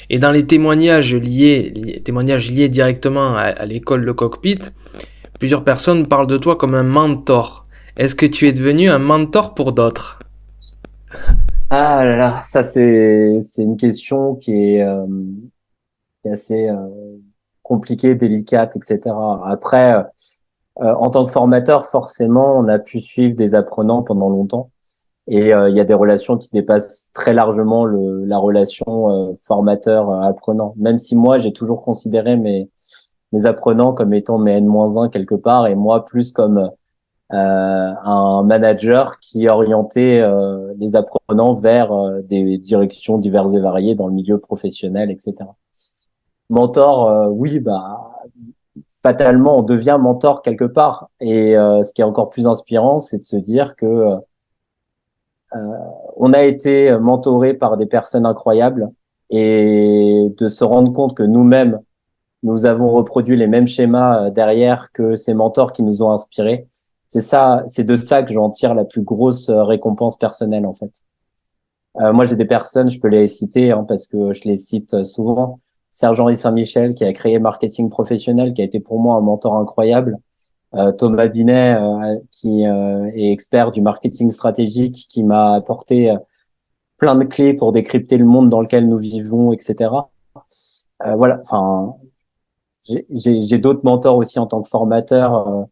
Et dans les témoignages liés directement à l'école Le Cockpit, plusieurs personnes parlent de toi comme un mentor. Est-ce que tu es devenu un mentor pour d'autres? Ah là là, ça c'est une question qui est assez compliquée, délicate, etc. Après, en tant que formateur, forcément, on a pu suivre des apprenants pendant longtemps, et il y a des relations qui dépassent très largement la relation formateur-apprenant. Même si moi, j'ai toujours considéré mes apprenants comme étant mes N-1 quelque part, et moi plus comme un manager qui orientait les apprenants vers des directions diverses et variées dans le milieu professionnel, etc. Mentor, oui, bah fatalement, on devient mentor quelque part. Et ce qui est encore plus inspirant, c'est de se dire que on a été mentoré par des personnes incroyables, et de se rendre compte que nous-mêmes, nous avons reproduit les mêmes schémas derrière que ces mentors qui nous ont inspirés. C'est ça, c'est de ça que j'en tire la plus grosse récompense personnelle, en fait. Moi, j'ai des personnes, je peux les citer, hein, parce que je les cite souvent. Serge-Henri Saint-Michel, qui a créé Marketing Professionnel, qui a été pour moi un mentor incroyable. Thomas Binet, qui est expert du marketing stratégique, qui m'a apporté plein de clés pour décrypter le monde dans lequel nous vivons, etc. Voilà, enfin, j'ai d'autres mentors aussi en tant que formateur,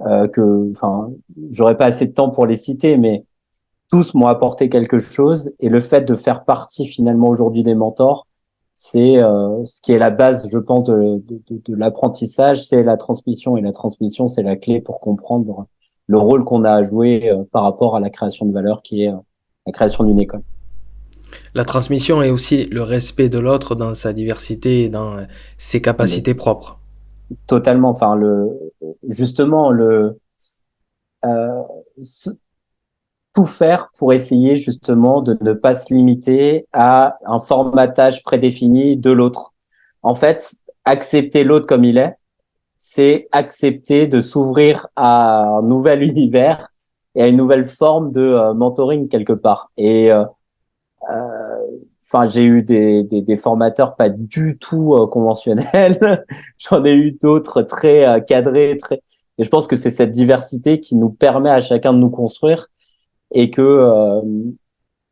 enfin, j'aurais pas assez de temps pour les citer, mais tous m'ont apporté quelque chose. Et le fait de faire partie finalement aujourd'hui des mentors, c'est ce qui est la base, je pense, de l'apprentissage, c'est la transmission. Et la transmission, c'est la clé pour comprendre le rôle qu'on a à jouer par rapport à la création de valeur qui est la création d'une école. La transmission est aussi le respect de l'autre dans sa diversité et dans ses Mais capacités propres. totalement, enfin, justement, euh, tout faire pour essayer justement de ne pas se limiter à un formatage prédéfini de l'autre. En fait, accepter l'autre comme il est, c'est accepter de s'ouvrir à un nouvel univers et à une nouvelle forme de mentoring quelque part. Et enfin, j'ai eu des formateurs pas du tout conventionnels. J'en ai eu d'autres très cadrés, très. Et je pense que c'est cette diversité qui nous permet à chacun de nous construire, et que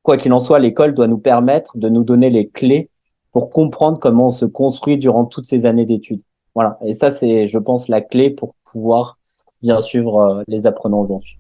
quoi qu'il en soit, l'école doit nous permettre de nous donner les clés pour comprendre comment on se construit durant toutes ces années d'études. Voilà. Et ça, c'est, je pense, la clé pour pouvoir bien suivre les apprenants aujourd'hui.